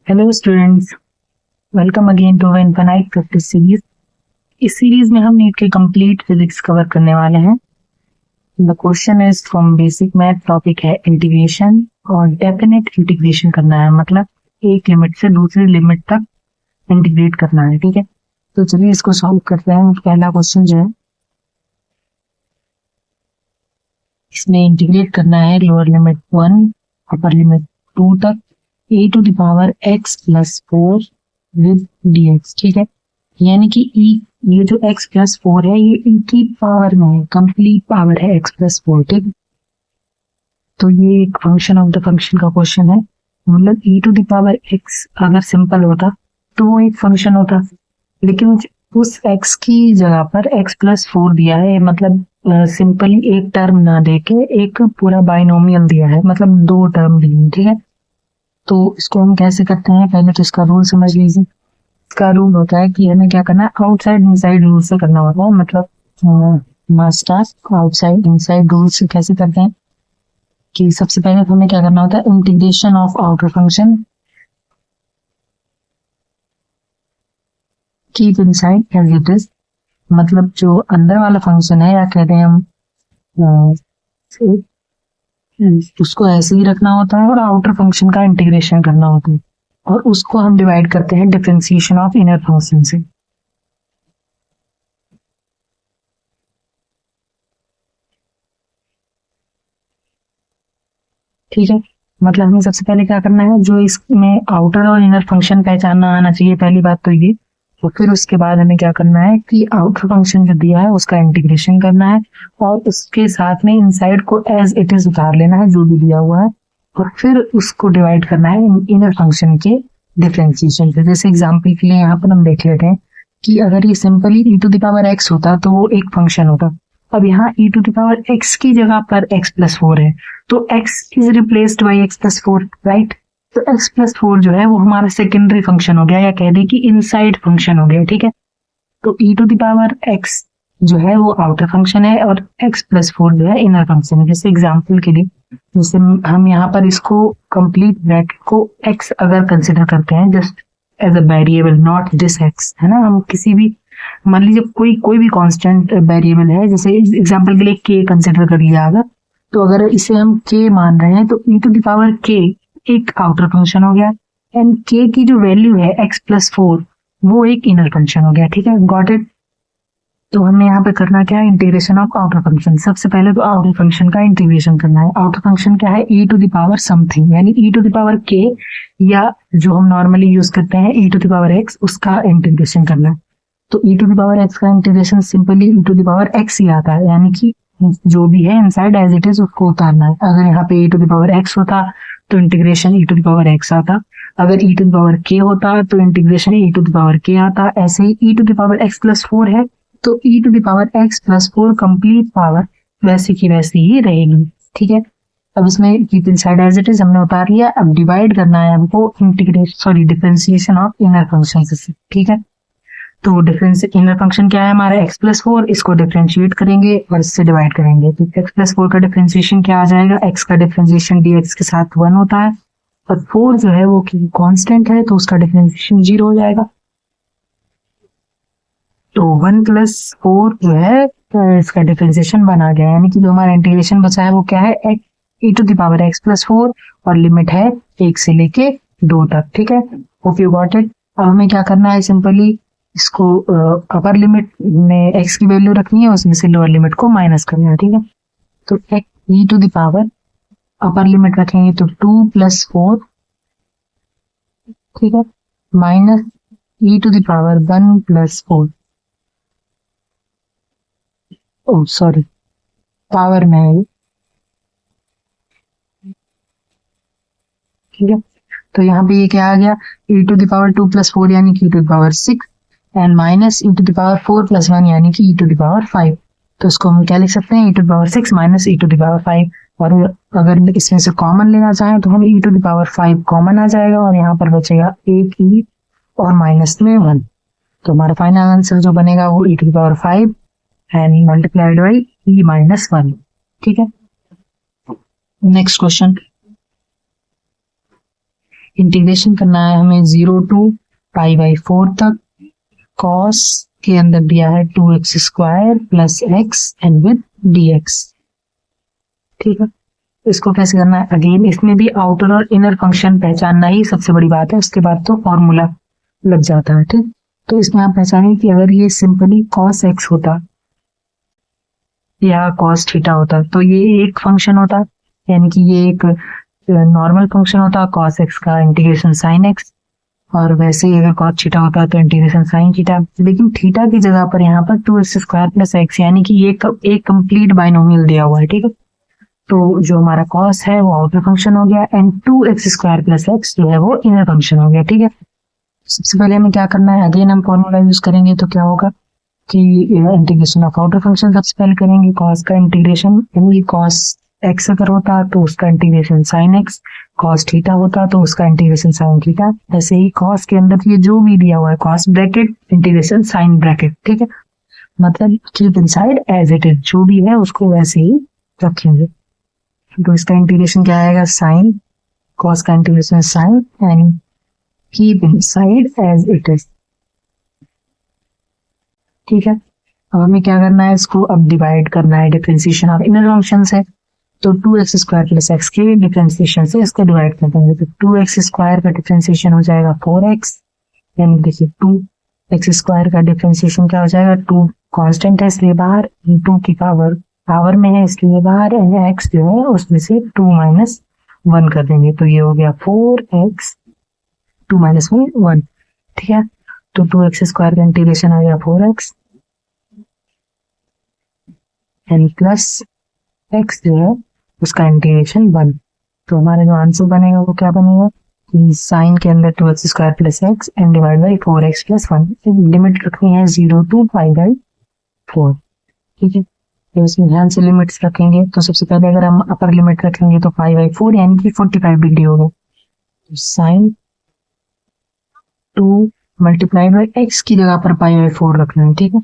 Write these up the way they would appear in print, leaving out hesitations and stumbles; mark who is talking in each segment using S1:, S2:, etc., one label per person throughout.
S1: Hello students, welcome again to infinite practice series. इस series में हम नीट के कंप्लीट फिजिक्स कवर करने वाले हैं। The question is from basic math, topic है इंटीग्रेशन और डेफिनेट इंटीग्रेशन करना है, मतलब एक लिमिट से दूसरी लिमिट तक इंटीग्रेट करना है। ठीक है, तो चलिए इसको सॉल्व करते हैं। पहला क्वेश्चन जो है, इसमें इंटीग्रेट करना है लोअर लिमिट 1 अपर लिमिट 2 तक e to the power x plus 4 with dx। ठीक है, यानी कि ये जो x प्लस 4 है ये e की पावर में है, कंप्लीट पावर है x प्लस 4। ठीक, तो ये एक फंक्शन ऑफ द फंक्शन का क्वेश्चन है। मतलब e to the power x अगर सिंपल होता तो वो एक फंक्शन होता, लेकिन उस x की जगह पर x प्लस 4 दिया है, मतलब सिंपली एक टर्म ना देके एक पूरा बाइनोमियल दिया है, मतलब दो टर्म दी है। ठीक है, तो इसको हम कैसे करते हैं, पहले तो इसका रूल समझ लीजिए। इसका रूल होता है कि हमें क्या करना है, आउटसाइड इनसाइड रूल से करना होता है। मतलब मास्टर आउटसाइड इनसाइड रूल से कैसे करते हैं कि सबसे पहले तो हमें क्या करना होता है, integration of outer function keep inside as it is. मतलब जो अंदर वाला फंक्शन है, या कहते हैं हम उसको ऐसे ही रखना होता है, और आउटर फंक्शन का इंटीग्रेशन करना होता है, और उसको हम डिवाइड करते हैं डिफरेंशिएशन ऑफ इनर फंक्शन से। ठीक है, मतलब हमें सबसे पहले क्या करना है, जो इसमें आउटर और इनर फंक्शन पहचानना आना चाहिए, पहली बात तो ये। तो फिर उसके बाद हमें क्या करना है कि आउटर फंक्शन जो दिया है उसका इंटीग्रेशन करना है, और उसके साथ में इनसाइड को एज इट इज उतार लेना है जो भी दिया हुआ है, और फिर उसको डिवाइड करना है इनर फंक्शन के डिफरेंशिएशन से। जैसे एग्जाम्पल के लिए यहाँ पर हम देख लेते हैं कि अगर ये simply e to the power x होता तो वो एक फंक्शन होता। अब यहाँ e to the power x की जगह पर x प्लस 4 है, तो x is replaced by x plus 4, right. तो x प्लस 4 जो है वो हमारा सेकेंडरी फंक्शन हो गया, या कह दे कि इनसाइड फंक्शन हो गया। ठीक है, तो e to the power x जो है वो आउटर फंक्शन है, और x प्लस 4 जो है इनर फंक्शन है। जैसे एग्जाम्पल के लिए, जैसे हम यहाँ पर इसको कंप्लीट ब्रैकेट को x अगर कंसिडर करते हैं just as a variable, not this x, है ना। हम किसी भी, मान लीजिए कोई भी कांस्टेंट वेरिएबल है, जैसे एग्जांपल के लिए k कंसिडर कर लिया अगर, तो अगर इसे हम k मान रहे हैं तो e to the power k एक आउटर फंक्शन हो गया, एंड k की जो वैल्यू है x प्लस 4 वो एक इनर फंक्शन हो गया। ठीक है, गॉट इट। तो हमने यहाँ पे करना क्या है, इंटीग्रेशन ऑफ आउटर फंक्शन। सबसे पहले तो आउटर फंक्शन का इंटीग्रेशन करना है। आउटर फंक्शन क्या है, e to the power something, यानी e to the power k, या जो हम नॉर्मली यूज करते हैं e to the power x, उसका इंटीग्रेशन करना है। तो e to the power x का integration simply e to the power x ही आता है, यानी कि जो भी है इनसाइड एज इट इज उसको उतारना है। अगर यहाँ पे e to the power x होता तो integration e to the power x आता, अगर e to the power k होता तो integration e to the power k आता। ऐसे ही e to the power x plus 4 है तो e to the power x plus 4 complete power वैसी की वैसी ही रहेगी। ठीक है, अब इसमें keep inside as it is हमने उतार लिया। अब डिवाइड करना है हमको डिफरेंशिएशन ऑफ इनर फंक्शन से। ठीक है, तो डिफरेंस इनर फंक्शन क्या है हमारा, x प्लस 4, इसको डिफरेंशिएट करेंगे और इससे डिवाइड करेंगे। तो x प्लस 4 का डिफरेंशिएशन क्या आ जाएगा, x का डिफरेंशिएशन dx के साथ 1 होता है, और 4 जो है वो कांस्टेंट है तो उसका डिफरेंशिएशन 0 हो जाएगा। तो 1 प्लस 4 जो है इसका डिफरेंशिएशन बना गया, यानी कि जो हमारा इंटीग्रेशन बचा है वो क्या है, e to the power x plus 4, और लिमिट है 1 से लेके 2 तक। ठीक है, होप यू गॉट इट। अब हमें क्या करना है, सिंपली इसको अपर लिमिट में x की वैल्यू रखनी है, उसमें से लोअर लिमिट को माइनस करना है। ठीक है, तो e to the power upper limit रखेंगे तो 2 प्लस 4, ठीक है, minus e to the power 1 plus 4, oh sorry power में है। ठीक है, तो यहाँ पे ये क्या आ गया, e to the power 2 plus 4 यानी कि e to the power 6, and minus e to the power 4 plus 1 यानी कि e टू द पावर 5। तो इसको हम क्या लिख सकते हैं, e to the power 6 minus e to the power 5, और अगर इसमें से कॉमन लेना चाहें तो हम e to the power 5 common आ जाएगा, और यहाँ पर बचेगा एक e और माइनस में 1। तो हमारा फाइनल आंसर जो बनेगा वो e to the power 5 and multiplied by e minus 1। ठीक है, नेक्स्ट क्वेश्चन, इंटीग्रेशन करना है हमें 0 टू π/4 तक। कॉस के अंदर दिया है 2x² plus x and with dx। ठीक है, इसको कैसे करना है, अगेन इसमें भी आउटर और इनर फंक्शन पहचानना ही सबसे बड़ी बात है, उसके बाद तो फॉर्मूला लग जाता है। ठीक, तो इसमें आप पहचानें कि अगर ये सिंपली cos x होता या cos थीटा होता तो ये एक फंक्शन होता, यानी कि ये एक नॉर्मल फंक्शन होता cos x का इंटीग्रेशन sin x, और वैसे ही अगर cos थीटा होता तो इंटीग्रेशन sin थीटा। लेकिन थीटा की जगह पर यहाँ पर 2x² प्लस x, यानी कि ये एक कंप्लीट बाइनोमियल दिया हुआ है। ठीक है, तो जो हमारा cos है वो आउटर फंक्शन हो गया एंड 2x² प्लस x जो है वो इनर फंक्शन हो गया। ठीक है, सबसे पहले हमें क्या करना है, अगेन हम फॉर्मूला यूज करेंगे तो क्या होगा कि इंटीग्रेशन ऑफ आउटर फंक्शन सबसे पहले करेंगे, cos का इंटीग्रेशन, यानी cos x अगर होता तो उसका integration sin x, cos theta होता तो उसका इंटीग्रेशन sin थीटा। ऐसे ही cos के अंदर ये जो भी दिया हुआ है cos bracket integration sin bracket. ठीक है, मतलब keep inside as it is, जो भी है उसको वैसे ही रखेंगे। तो इसका इंटीग्रेशन क्या आएगा, साइन, cos का integration sine and keep inside as it is. ठीक है, अब हमें क्या करना है, इसको अब डिवाइड करना है, डिफरेंशिएशन ऑफ इनर फंक्शन है, तो 2x² प्लस x के डिफरेंशिएशन से इसको डिवाइड कर देंगे, तो 2x² का डिफरेंशिएशन हो जाएगा 4x, यानी देखिए 2x² का डिफरेंशिएशन क्या हो जाएगा, 2 कांस्टेंट है इसलिए बाहर, 2 की पावर में है इसलिए बाहर, x जो है उसमें से 2 माइनस 1 कर देंगे, तो ये हो गया 4x, 2 माइनस 1। ठीक है, तो 2x² का इंटीग्रेशन आ गया 4x एंड प्लस x जो है उसका इंटीग्रेशन 1। तो हमारा जो आंसर बनेगा वो क्या बनेगा कि साइन के अंदर 2x² plus x and divide by 4x plus 1। Limit रखनी है 0 टू π/4। ठीक है, तो इसमें ध्यान से लिमिट्स रखेंगे, तो सबसे पहले अगर हम अपर लिमिट रखेंगे तो π/4 यानी कि 45 डिग्री होगा, तो साइन 2 मल्टीप्लाई बाई x की जगह पर π/4 रखना है। ठीक है,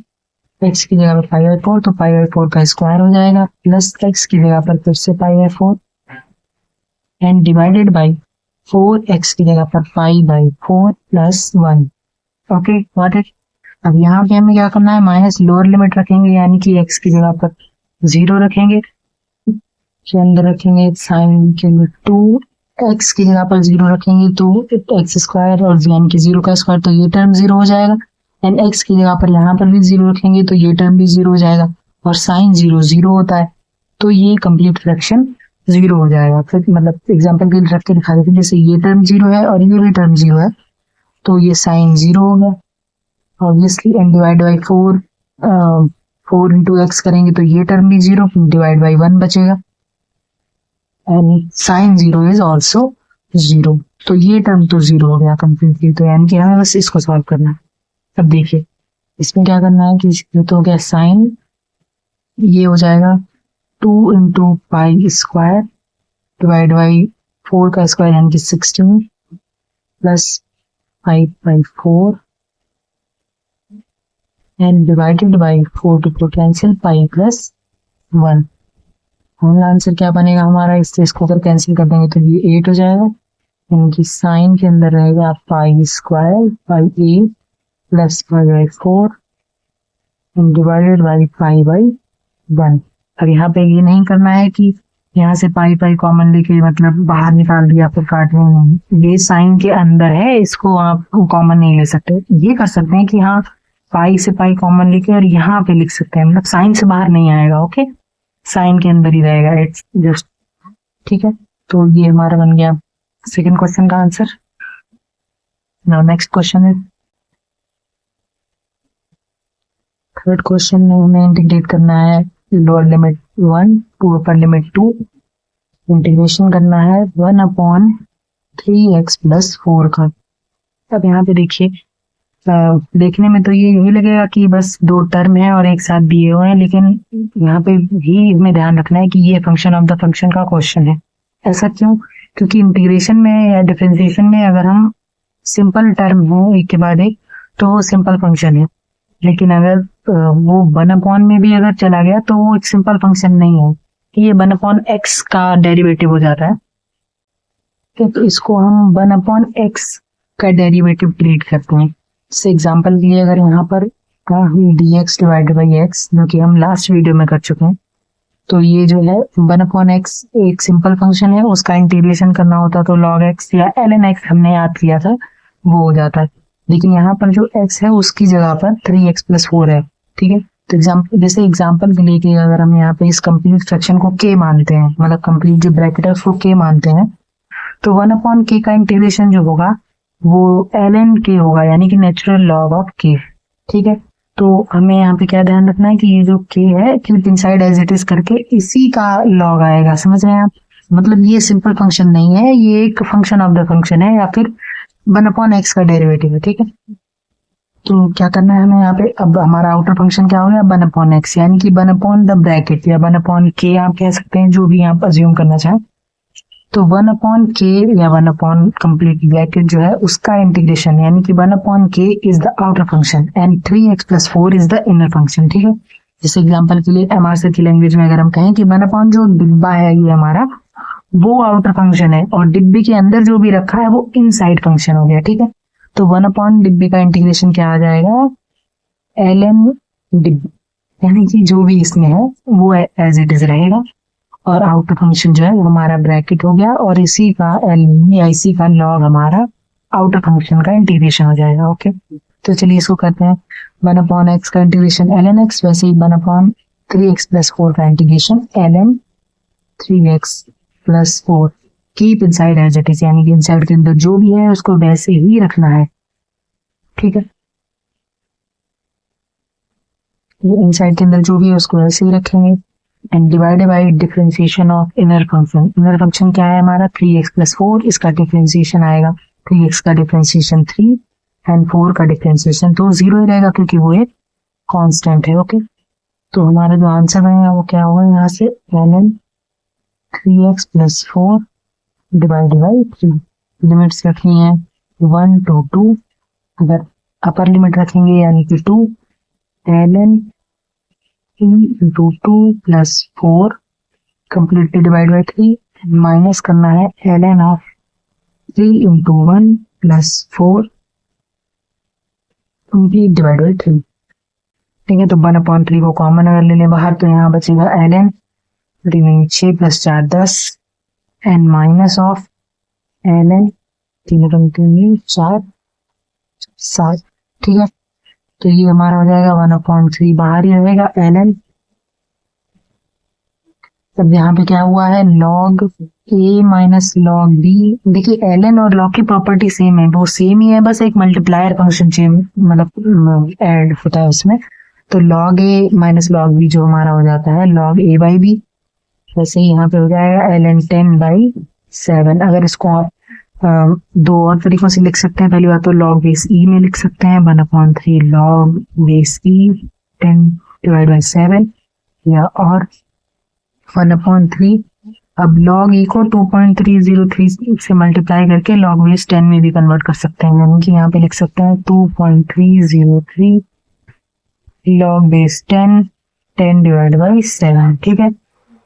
S1: x की जगह पर π/4 तो π/4 का स्क्वायर हो जाएगा, प्लस x की जगह पर फिर से π/4 एंड डिवाइडेड बाई 4x की जगह पर π/4 प्लस 1। Okay, got it. अब यहाँ पे हमें क्या करना है, माइनस लोअर लिमिट रखेंगे, यानी कि x की जगह पर 0 रखेंगे, के अंदर रखेंगे साइन के 2, x की जगह पर 0 रखेंगे तो x² और यानी कि 0 का स्क्वायर, तो ये टर्म 0 हो जाएगा, एंड x की जगह पर यहाँ पर भी 0 रखेंगे तो ये टर्म भी 0 हो जाएगा, और साइन 0 0 होता है तो ये कंप्लीट फ्रैक्शन 0 हो जाएगा। फिर मतलब एग्जांपल के लिए रख के दिखा देते हैं, जैसे ये टर्म 0 है और ये भी टर्म 0 है तो ये साइन 0 होगा obviously, and divide by 4 into x करेंगे तो ये टर्म भी 0 डिवाइड बाई 1 बचेगा, एंड साइन 0 इज ऑल्सो 0, तो ये टर्म तो 0 हो गया कंप्लीटली। तो यानी कि हमें बस इसको सॉल्व करना है। अब देखिए इसमें क्या करना है कि ये तो हो गया साइन, ये हो जाएगा 2 इंटू π² डिवाइड बाई 4 का स्क्वायर यानी कि 16 प्लस 5/4 and divided by 4 to 4 cancel pi plus 1। हमारा आंसर क्या बनेगा हमारा, इससे इसको अगर कैंसिल कर देंगे तो ये 8 हो जाएगा, यानी कि साइन के अंदर रहेगा π² by 8 plus 5/4 and divided by 5/1। अब यहाँ पे ये नहीं करना है कि यहाँ से पाई कॉमन लेके मतलब बाहर निकाल दिया फिर काट में, ये साइन के अंदर है, इसको आप कॉमन नहीं ले सकते। ये कर सकते हैं कि हाँ पाई से पाई कॉमन लेके और यहाँ पे लिख सकते हैं, मतलब साइन से बाहर नहीं आएगा। ओके, साइन के अंदर ही रहेगा, इट्स जस्ट ठीक है। तो ये हमारा बन गया सेकंड क्वेश्चन का आंसर। नाउ नेक्स्ट क्वेश्चन है थर्ड क्वेश्चन में हमें इंटीग्रेट करना है lower limit 1 to upper limit 2, integration करना है 1/3x प्लस 4 का। अब यहाँ पे देखिए देखने में तो ये यही लगेगा कि बस 2 टर्म है और एक साथ दिए हुए हैं, लेकिन यहाँ पे भी हमें ध्यान रखना है कि ये फंक्शन ऑफ द फंक्शन का क्वेश्चन है। ऐसा क्यों? क्योंकि इंटीग्रेशन में या डिफरेंशिएशन में अगर हम सिंपल टर्म हो एक के बाद एक तो वो सिंपल फंक्शन है, लेकिन अगर वो 1/, में भी अगर चला गया तो वो एक सिंपल फंक्शन नहीं है, ये 1/x का डेरिवेटिव हो जाता है। तो इसको हम 1/x का डेरिवेटिव ट्रीट करते हैं। जैसे एग्जांपल लिए अगर यहाँ पर dx डिवाइडेड बाई x, जो कि हम लास्ट वीडियो में कर चुके हैं, तो ये जो है 1/x एक सिंपल फंक्शन है, उसका इंटीग्रेशन करना होता तो log x या ln x हमने याद किया था वो हो जाता है। लेकिन यहाँ पर जो x है उसकी जगह पर 3x + 4 है। ठीक है, तो जैसे एग्जांपल के लिए कि अगर हम यहाँ पे इस कंप्लीट फ्रैक्शन को k मानते हैं, मतलब कंप्लीट जो ब्रैकेट है उसको k मानते हैं, तो 1/k का इंटीग्रेशन जो होगा वो ln k होगा, यानी कि नेचुरल लॉग ऑफ k। ठीक है, तो हमें यहाँ पे क्या ध्यान रखना है कि ये जो k है keep inside as it is करके इसी का लॉग आएगा। समझ रहे हैं आप? मतलब ये सिंपल फंक्शन नहीं है, ये एक फंक्शन ऑफ द फंक्शन है या फिर 1/x का डेरिवेटिव है। ठीक है, तो क्या करना है हमें यहाँ पे, अब हमारा आउटर फंक्शन क्या हो गया 1/x, यानी कि 1 द ब्रैकेट या 1/k आप कह सकते हैं, जो भी आप अज्यूम करना चाहें। तो 1/k या 1 कंप्लीट ब्रैकेट जो है उसका इंटीग्रेशन, यानी कि 1/k is the outer function and 3x + 4 is the inner function. ठीक है, जैसे एग्जांपल के लिए एमआरसी की लैंग्वेज में अगर हम कहें कि 1/ जो डिब्बा है ये हमारा वो आउटर फंक्शन है और डिब्बे के अंदर जो भी रखा है वो इनसाइड फंक्शन हो गया। ठीक है, तो 1/ डिब्बे का इंटीग्रेशन क्या आ जाएगा ln डिब्बे, यानी कि जो भी इसमें है वो एज इट इज रहेगा और आउटर फंक्शन जो है वो हमारा ब्रैकेट हो गया और इसी का ln या इसी का लॉग हमारा आउटर फंक्शन का इंटीग्रेशन हो जाएगा। ओके, तो चलिए इसको करते हैं। 1/x का इंटीग्रेशन ln x, वैसे ही 1/3x + 4 का integration ln 3x + 4 keep inside as it is, यानी कि इनसाइड के अंदर जो भी है उसको वैसे ही रखना है। ठीक है, ये इनसाइड के अंदर जो भी है उसको वैसे ही रखेंगे and divided by differentiation of inner function. Inner function क्या है हमारा 3x + 4, इसका डिफरेंशिएशन आएगा 3x का डिफरेंशिएशन 3 एंड 4 का डिफरेंशिएशन तो 0 ही रहेगा क्योंकि वो एक कांस्टेंट है। ओके, तो हमारा जो आंसर बनेगा वो क्या होगा यहाँ से ln 3x + 4 divided by 3। Limits रखनी है 1 to 2, अगर अपर लिमिट रखेंगे यानी कि 2 ln 3 × 2 + 4 completely divide by 3, minus करना है ln of 3 × 1 + 4 complete divide by 3। ठीक है, तो 1/3 को कॉमन अगर ले लें बाहर तो यहाँ बचेगा ln 6 + 4 10 and minus of ln 3 × 4 7। ठीक है, तो ये हमारा हो जाएगा 1/3 बाहर ही रहेगा ln। तब यहाँ पे क्या हुआ है log a - log b। देखिए ln और log की प्रॉपर्टी सेम है, वो सेम ही है, बस एक मल्टीप्लायर फंक्शन चेंज मतलब ऐड होता है उसमें। तो log a - log b जो हमारा हो जाता है log a/b, वैसे ही यहाँ पे हो जाएगा ln 10/7। अगर इसको आप दो और तरीकों से लिख सकते हैं। पहली बात तो log बेस e में लिख सकते हैं 1/3 log बेस e 10/7, या और 1/3 अब log e को 2.303 से मल्टीप्लाई करके log बेस 10 में भी कन्वर्ट कर सकते हैं, यानी कि यहाँ पे लिख सकते हैं 2.303 log बेस 10/7। ठीक है,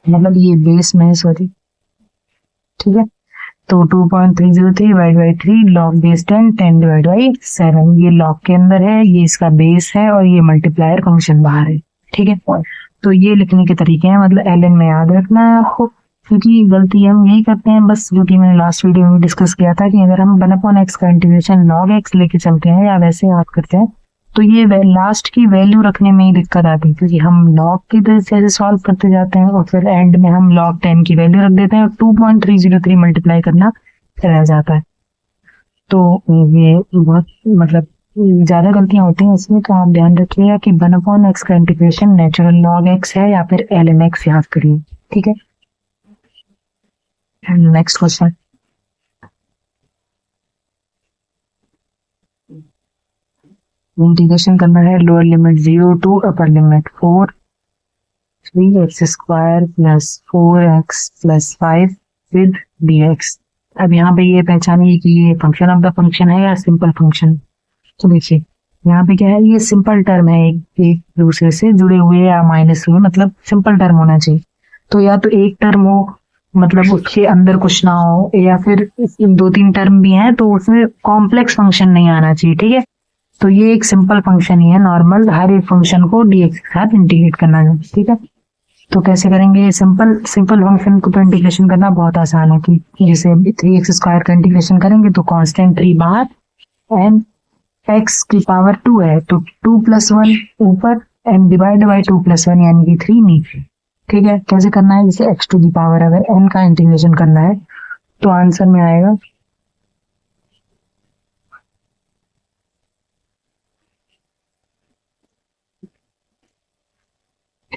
S1: मतलब ये बेस में है, सॉरी। ठीक है, तो 2.303/3 log बेस 10/7 ये log के अंदर है, ये इसका बेस है और ये मल्टीप्लायर फंक्शन बाहर है। ठीक है, तो ये लिखने के तरीके हैं, मतलब ln में याद रखना है आपको, क्योंकि गलती हम यही करते हैं बस, जो कि मैंने लास्ट वीडियो में डिस्कस किया था कि अगर हम 1/x का इंटीग्रेशन log x लेके चलते हैं या वैसे याद करते हैं तो ये लास्ट की वैल्यू रखने में ही दिक्कत आती है, क्योंकि हम log की तरह से सॉल्व करते जाते हैं और फिर एंड में हम log 10 की वैल्यू रख देते हैं और 2.303 मल्टीप्लाई करना रह जाता है। तो ये बहुत मतलब ज्यादा गलतियां होती हैं इसमें, तो आप ध्यान रखिएगा कि 1/x का इंटीग्रेशन नेचुरल log x है या फिर ln x याद करिए। ठीक है, नेक्स्ट क्वेश्चन। इंटीग्रेशन करना है lower limit 0 to upper limit 4 3x² + 4x + 5 with dx। अब यहाँ पे ये पहचानिए कि ये फंक्शन ऑफ द फंक्शन है या सिंपल फंक्शन। तो देखिए यहाँ पे क्या है, ये सिंपल टर्म है, एक दूसरे से जुड़े हुए या माइनस हुए, मतलब सिंपल टर्म होना चाहिए। तो या तो एक टर्म हो मतलब उसके अंदर कुछ ना हो, या फिर 2-3 टर्म भी हैं तो उसमें कॉम्प्लेक्स फंक्शन नहीं आना चाहिए, ठीक है। तो ये एक सिंपल फंक्शन ही है, नॉर्मल हर एक फंक्शन को डीएक्स के साथ इंटीग्रेट करना है, ठीक है। तो कैसे करेंगे, सिंपल सिंपल फंक्शन को तो इंटीग्रेशन करना बहुत आसान है, कि जैसे 3x² का इंटीग्रेशन करेंगे तो कांस्टेंट 3 बाहर एंड x की पावर 2 है तो 2+1 ऊपर एंड डिवाइड बाई 2+1 यानी कि 3 नीचे, ठीक है। कैसे करना है, जैसे x टू दी पावर अगर n का इंटीग्रेशन करना है तो आंसर में आएगा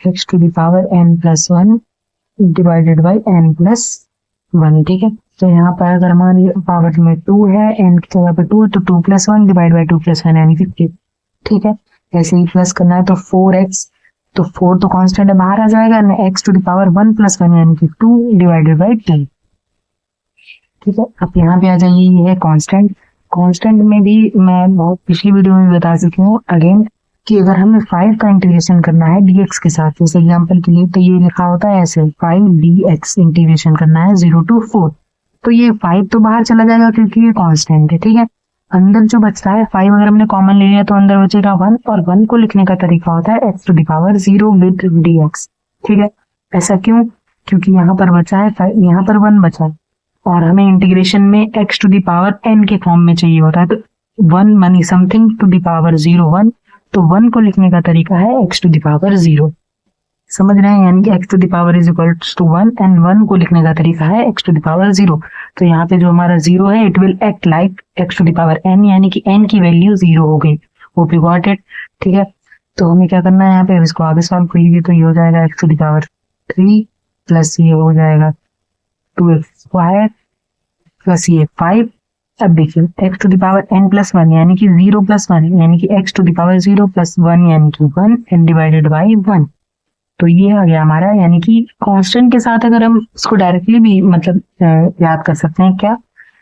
S1: x to the power n+1 divided by n+1, ठीक है। तो यहाँ पर अगर हमारी पावर में 2 है, n की जगह पे 2 है, तो 2+1 डिवाइड बाई 2+1 यानी कि 3, ठीक है। ऐसे ही प्लस करना है तो 4x, तो 4 तो कांस्टेंट है बाहर आ जाएगा ना, x टू दी पावर 1+1 यानी कि 2 डिवाइडेड बाई 2, ठीक है। अब यहाँ पे आ जाइए, ये है कांस्टेंट। कांस्टेंट में भी मैं बहुत पिछली वीडियो में बता चुकी हूँ अगेन, कि अगर हमें 5 का इंटीग्रेशन करना है dx के साथ, जैसे एग्जांपल के लिए तो ये लिखा होता है ऐसे 5 dx इंटीग्रेशन करना है 0 to 4, तो ये 5 तो बाहर चला जाएगा क्योंकि ये कांस्टेंट है, ठीक है। अंदर जो बचता है 5 अगर हमने कॉमन ले लिया तो अंदर बचेगा 1, और 1 को लिखने का तरीका होता है x to the power 0 with dx, ठीक है। ऐसा क्यों, क्योंकि यहाँ पर बचा है 5, यहाँ पर 1 बचा है और हमें इंटीग्रेशन में x to the power n के फॉर्म में चाहिए होता है, तो 1 मनी समथिंग टू दी पावर 0 1, तो 1 को लिखने का तरीका है x टू दी पावर 0, समझ रहे हैं, यानी कि x to the power is equal to 1 and 1 को लिखने का तरीका है x टू दी पावर 0। तो यहाँ पे जो हमारा 0 है it will act like x to the power n, यानी कि n की वैल्यू 0 हो गई। होप यू गॉट इट, ठीक है। तो हमें क्या करना है, यहाँ पे इसको आगे सॉल्व करिए तो ये हो जाएगा x to the power 3 plus ये हो जाएगा 2x² प्लस ये 5। अब देखिए x to the power n+1 यानी कि 0+1 यानी कि x टू दी पावर 0+1 यानी कि 1 एंड डिवाइडेड बाई 1, तो ये आ गया हमारा। यानी कि कांस्टेंट के साथ अगर हम इसको डायरेक्टली भी मतलब याद कर सकते हैं क्या,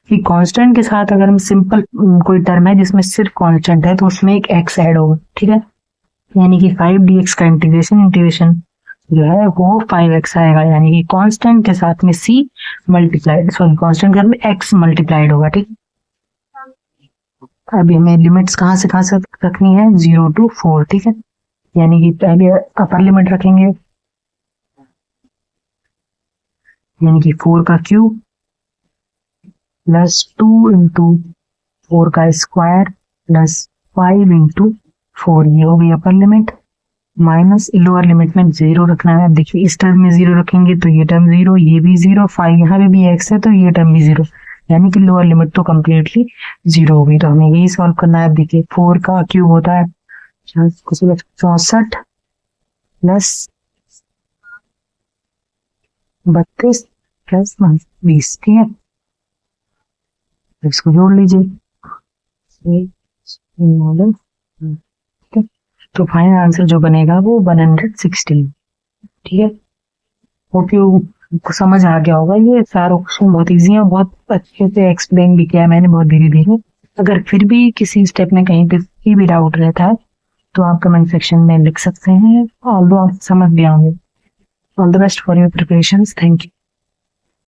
S1: कि कांस्टेंट के साथ अगर हम सिंपल कोई टर्म है जिसमें सिर्फ कांस्टेंट है तो उसमें एक x ऐड होगा, ठीक है। यानी कि 5 dx का इंटीग्रेशन जो है वो 5x आएगा, यानी कि कांस्टेंट के साथ में c मल्टीप्लाइड, सॉरी कांस्टेंट के साथ में x मल्टीप्लाइड होगा, ठीक। अभी हमें लिमिट्स कहाँ से रखनी है, 0 to 4, ठीक है। यानी कि पहले अपर लिमिट रखेंगे, यानी कि 4 का क्यूब प्लस 2 इंटू 4 का स्क्वायर प्लस 5 इंटू 4, ये हो गई upper limit, minus lower limit में 0 रखना है। देखिए इस टर्म में 0 रखेंगे तो ये टर्म 0, ये भी 0, 5 यहाँ पे भी x है तो ये टर्म भी 0, यानी कि लोअर लिमिट तो कम्प्लीटली 0 हो गई। तो हमें यही सॉल्व करना है। देखिए 4 का क्यूब होता है 64 प्लस 32 प्लस 20, ठीक है। इसको जोड़ लीजिए, ठीक है। तो फाइनल आंसर जो बनेगा वो 116, ठीक है। होप यू को समझ आ गया होगा। ये सारे क्वेश्चन बहुत इजी है, बहुत अच्छे से एक्सप्लेन भी किया है मैंने बहुत धीरे धीरे। अगर फिर भी किसी स्टेप में कहीं पे भी डाउट रहता है तो आप कमेंट सेक्शन में लिख सकते हैं, ऑल्दो आप समझ भी होंगे। All the best for your preparations, thank you.